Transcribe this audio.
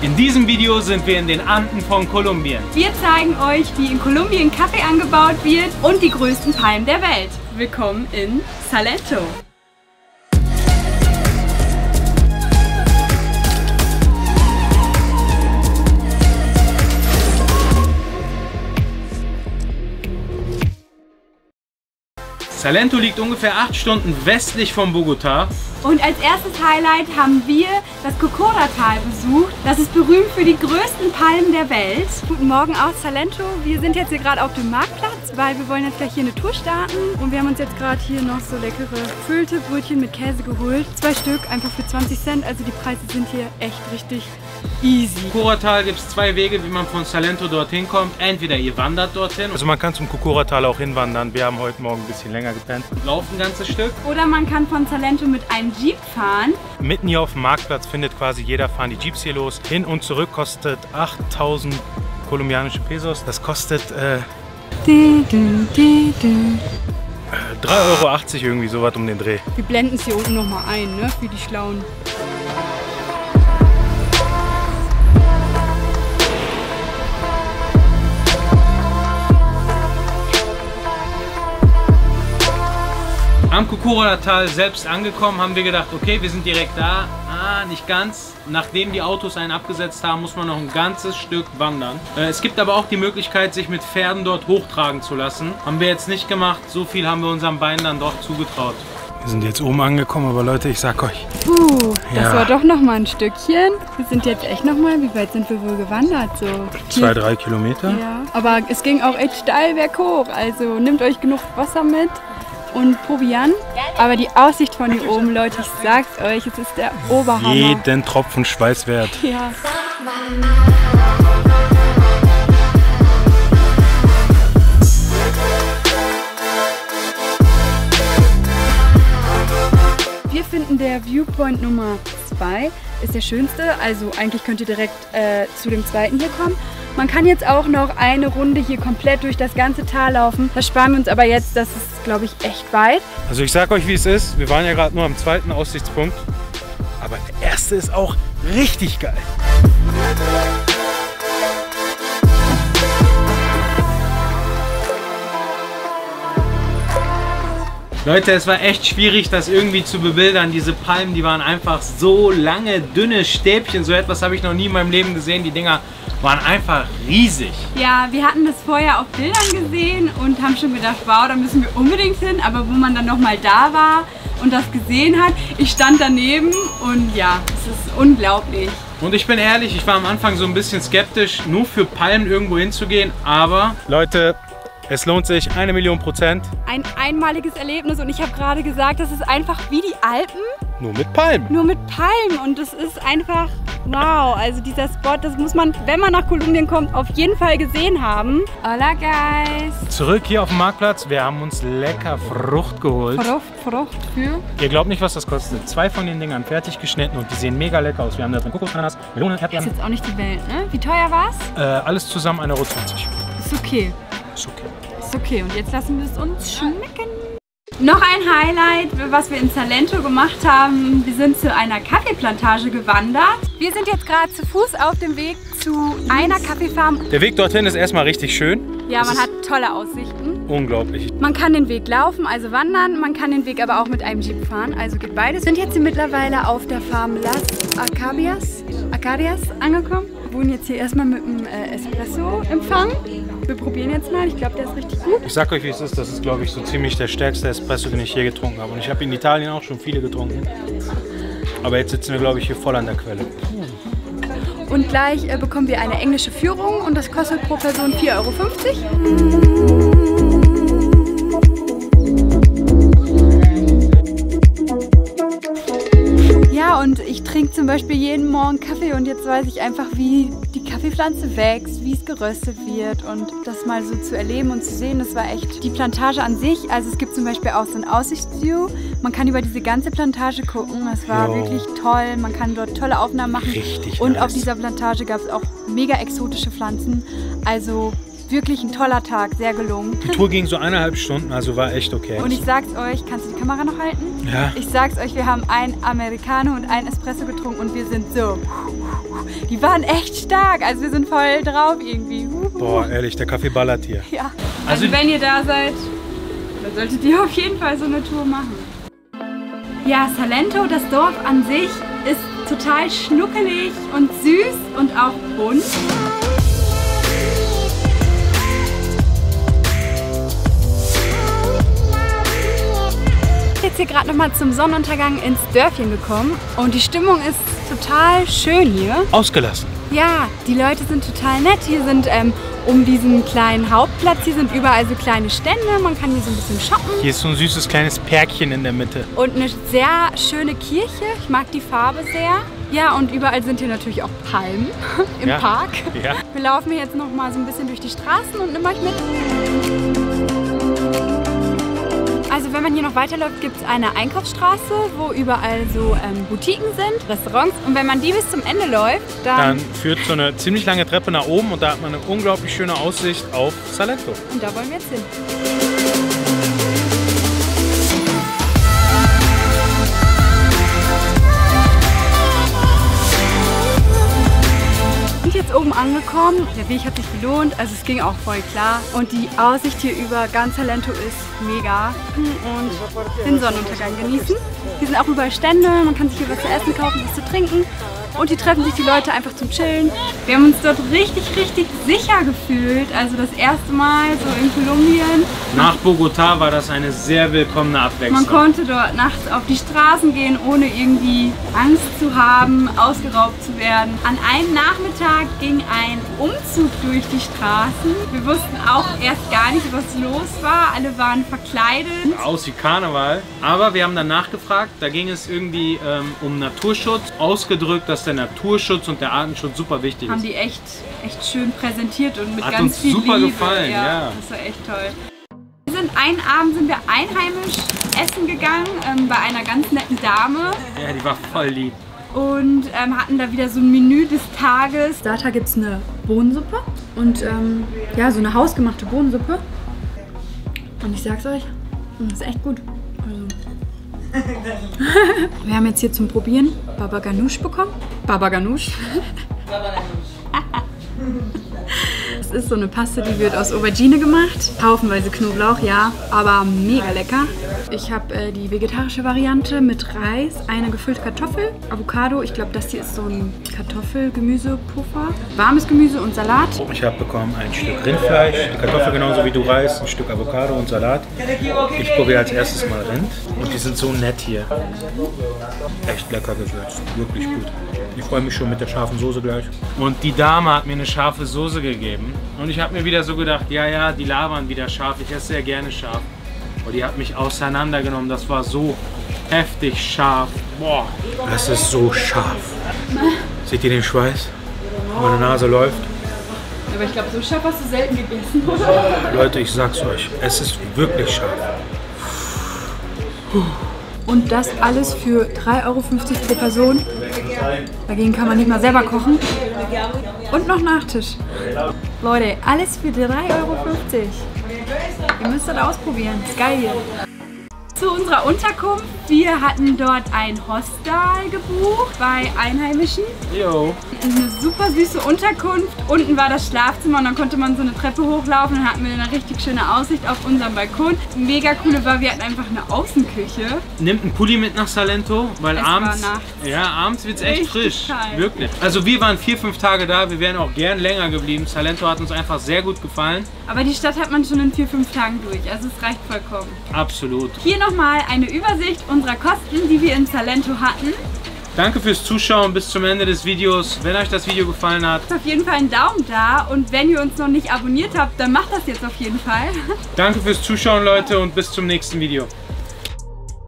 In diesem Video sind wir in den Anden von Kolumbien. Wir zeigen euch, wie in Kolumbien Kaffee angebaut wird und die größten Palmen der Welt. Willkommen in Salento. Salento liegt ungefähr 8 Stunden westlich von Bogotá. Und als erstes Highlight haben wir das Cocora-Tal besucht. Das ist berühmt für die größten Palmen der Welt. Guten Morgen aus Salento. Wir sind jetzt hier gerade auf dem Marktplatz, weil wir wollen jetzt gleich hier eine Tour starten. Und wir haben uns jetzt gerade hier noch so leckere gefüllte Brötchen mit Käse geholt. 2 Stück, einfach für 20 Cent. Also die Preise sind hier echt richtig easy. Im Cocora-Tal gibt es 2 Wege, wie man von Salento dorthin kommt. Entweder ihr wandert dorthin. Also man kann zum Cocora-Tal auch hinwandern. Wir haben heute Morgen ein bisschen länger gepennt. Laufen ein ganzes Stück. Oder man kann von Salento mit einem Jeep fahren. Mitten hier auf dem Marktplatz findet quasi jeder, fahren die Jeeps hier los. Hin und zurück kostet 8.000 kolumbianische Pesos. Das kostet 3,80 € irgendwie, sowas um den Dreh. Wir blenden es hier unten nochmal ein, ne? Wie die Schlauen. Am Cocora-Tal selbst angekommen, haben wir gedacht, okay, wir sind direkt da. Nicht ganz. Nachdem die Autos einen abgesetzt haben, muss man noch ein ganzes Stück wandern. Es gibt aber auch die Möglichkeit, sich mit Pferden dort hochtragen zu lassen. Haben wir jetzt nicht gemacht. So viel haben wir unseren Beinen dann doch zugetraut. Wir sind jetzt oben angekommen, aber Leute, ich sag euch. Das war doch noch mal ein Stückchen. Wir sind jetzt echt noch mal, wie weit sind wir wohl gewandert? So 2-3 Kilometer. Ja, aber es ging auch echt steil berghoch. Also nehmt euch genug Wasser mit und Proviant. Aber die Aussicht von hier oben, Leute, ich sag's euch, es ist der Oberhammer. Jeden Tropfen Schweiß wert. Ja. Wir finden, der Viewpoint Nummer 2 ist der schönste. Also eigentlich könnt ihr direkt zu dem zweiten hier kommen. Man kann jetzt auch noch eine Runde hier komplett durch das ganze Tal laufen. Das sparen wir uns aber jetzt, das ist, glaube ich, echt weit. Also ich sag euch, wie es ist. Wir waren ja gerade nur am zweiten Aussichtspunkt. Aber der erste ist auch richtig geil. Leute, es war echt schwierig, das irgendwie zu bebildern. Diese Palmen, die waren einfach so lange, dünne Stäbchen. So etwas habe ich noch nie in meinem Leben gesehen. Die Dinger waren einfach riesig. Ja, wir hatten das vorher auf Bildern gesehen und haben schon gedacht, wow, da müssen wir unbedingt hin. Aber wo man dann nochmal da war und das gesehen hat, ich stand daneben und ja, es ist unglaublich. Und ich bin ehrlich, ich war am Anfang so ein bisschen skeptisch, nur für Palmen irgendwo hinzugehen, aber Leute, es lohnt sich 1.000.000%. Ein einmaliges Erlebnis und ich habe gerade gesagt, das ist einfach wie die Alpen. Nur mit Palmen. Nur mit Palmen und das ist einfach wow. Also dieser Spot, das muss man, wenn man nach Kolumbien kommt, auf jeden Fall gesehen haben. Hola guys. Zurück hier auf dem Marktplatz. Wir haben uns lecker Frucht geholt. Frucht für? Ihr glaubt nicht, was das kostet. 2 von den Dingern fertig geschnitten und die sehen mega lecker aus. Wir haben da drin Kokosananas, Melone, Erdbeeren. Ist jetzt auch nicht die Welt, ne? Wie teuer war's? Alles zusammen 1,20 €. Ist okay. Ist okay. Ist okay und jetzt lassen wir es uns schmecken. Noch ein Highlight, was wir in Salento gemacht haben. Wir sind zu einer Kaffeeplantage gewandert. Wir sind jetzt gerade zu Fuß auf dem Weg zu einer Kaffeefarm. Der Weg dorthin ist erstmal richtig schön. Ja, man hat tolle Aussichten. Unglaublich. Man kann den Weg laufen, also wandern. Man kann den Weg aber auch mit einem Jeep fahren, also geht beides. Wir sind jetzt hier mittlerweile auf der Farm Las Acarias angekommen. Wir wohnen jetzt hier erstmal mit einem Espresso-Empfang. Wir probieren jetzt mal, ich glaube, der ist richtig gut. Ich sag euch, wie es ist, das ist, glaube ich, so ziemlich der stärkste Espresso, den ich je getrunken habe. Und ich habe in Italien auch schon viele getrunken. Aber jetzt sitzen wir, glaube ich, hier voll an der Quelle. Und gleich bekommen wir eine englische Führung und das kostet pro Person 4,50 €. Ja, und ich trinke zum Beispiel jeden Morgen Kaffee und jetzt weiß ich einfach, wie die Kaffeepflanze wächst, wie es geröstet wird und das mal so zu erleben und zu sehen, das war echt die Plantage an sich. Also es gibt zum Beispiel auch so ein Aussichtsview, man kann über diese ganze Plantage gucken, es war wirklich toll, man kann dort tolle Aufnahmen machen. Richtig und nice. Auf dieser Plantage gab es auch mega exotische Pflanzen, also wirklich ein toller Tag, sehr gelungen. Die Tour ging so 1,5 Stunden, also war echt okay. Und ich sag's euch, kannst du die Kamera noch halten? Ja. Ich sag's euch, wir haben einen Americano und einen Espresso getrunken und wir sind so... Die waren echt stark, also wir sind voll drauf irgendwie. Boah, ehrlich, der Kaffee ballert hier. Ja, also wenn ihr da seid, dann solltet ihr auf jeden Fall so eine Tour machen. Ja, Salento, das Dorf an sich, ist total schnuckelig und süß und auch bunt. Jetzt hier gerade noch mal zum Sonnenuntergang ins Dörfchen gekommen und die Stimmung ist total schön hier. Ausgelassen. Ja, die Leute sind total nett. Hier sind um diesen kleinen Hauptplatz, hier sind überall so kleine Stände. Man kann hier so ein bisschen shoppen. Hier ist so ein süßes kleines Pärkchen in der Mitte. Und eine sehr schöne Kirche. Ich mag die Farbe sehr. Ja, und überall sind hier natürlich auch Palmen im Park. Ja. Wir laufen hier jetzt noch mal so ein bisschen durch die Straßen und nimm euch mit. Also wenn man hier noch weiterläuft, gibt es eine Einkaufsstraße, wo überall so Boutiquen sind, Restaurants. Und wenn man die bis zum Ende läuft, dann führt so eine ziemlich lange Treppe nach oben und da hat man eine unglaublich schöne Aussicht auf Salento. Und da wollen wir jetzt hin. Jetzt oben angekommen. Der Weg hat sich gelohnt, also es ging auch voll klar. Und die Aussicht hier über ganz Salento ist mega. Und den Sonnenuntergang genießen. Hier sind auch überall Stände, man kann sich hier was zu essen kaufen, was zu trinken. Und hier treffen sich die Leute einfach zum Chillen. Wir haben uns dort richtig, richtig sicher gefühlt. Also das erste Mal so in Kolumbien. Nach Bogotá war das eine sehr willkommene Abwechslung. Man konnte dort nachts auf die Straßen gehen, ohne irgendwie Angst zu haben, ausgeraubt zu werden. An einem Nachmittag ging ein Umzug durch die Straßen. Wir wussten auch erst gar nicht, was los war. Alle waren verkleidet. Aus wie Karneval. Aber wir haben dann nachgefragt, da ging es irgendwie um Naturschutz. Ausgedrückt, dass der Naturschutz und der Artenschutz super wichtig Haben ist. die echt schön präsentiert und mit Hat ganz uns viel super Liebe. gefallen, ja. Das war echt toll. Einen Abend sind wir einheimisch essen gegangen, bei einer ganz netten Dame. Ja, die war voll lieb. Und hatten da wieder so ein Menü des Tages. Da gibt es eine Bohnensuppe und ja, so eine hausgemachte Bohnensuppe. Und ich sag's euch, das ist echt gut. Also. Wir haben jetzt hier zum Probieren Baba Ganoush bekommen. Baba Ganoush. Das ist so eine Paste, die wird aus Aubergine gemacht. Haufenweise Knoblauch, ja, aber mega lecker. Ich habe die vegetarische Variante mit Reis, eine gefüllte Kartoffel, Avocado. Ich glaube, das hier ist so ein Kartoffel-Gemüsepuffer. Warmes Gemüse und Salat. Ich habe bekommen ein Stück Rindfleisch, die Kartoffel genauso wie du Reis, ein Stück Avocado und Salat. Ich probiere als erstes mal Rind. Und die sind so nett hier. Echt lecker gewürzt, wirklich gut. Ich freue mich schon mit der scharfen Soße gleich. Und die Dame hat mir eine scharfe Soße gegeben. Und ich habe mir wieder so gedacht, ja, die labern wieder scharf. Ich esse sehr gerne scharf. Und die hat mich auseinandergenommen. Das war so heftig scharf. Boah. Das ist so scharf. Seht ihr den Schweiß? Meine Nase läuft. Aber ich glaube, so scharf hast du selten gegessen, oder? Leute, ich sag's euch, es ist wirklich scharf. Und das alles für 3,50 € pro Person. Dagegen kann man nicht mal selber kochen. Und noch Nachtisch. Leute, alles für 3,50 €. Ihr müsst das ausprobieren. Ist geil hier. Zu unserer Unterkunft. Wir hatten dort ein Hostel gebucht bei Einheimischen. Jo. Eine super süße Unterkunft. Unten war das Schlafzimmer und dann konnte man so eine Treppe hochlaufen. Dann hatten wir eine richtig schöne Aussicht auf unseren Balkon. Mega coole war, wir hatten einfach eine Außenküche. Nimmt einen Pulli mit nach Salento, weil Es abends, war nachts. ja, abends wird es echt Richtig frisch. kalt. Wirklich. Also wir waren 4-5 Tage da, wir wären auch gern länger geblieben. Salento hat uns einfach sehr gut gefallen. Aber die Stadt hat man schon in 4-5 Tagen durch. Also es reicht vollkommen. Absolut. Hier nochmal eine Übersicht unserer Kosten, die wir in Salento hatten. Danke fürs Zuschauen bis zum Ende des Videos. Wenn euch das Video gefallen hat, Auf jeden Fall einen Daumen da und wenn ihr uns noch nicht abonniert habt, dann macht das jetzt auf jeden Fall. danke fürs Zuschauen, Leute, und bis zum nächsten Video.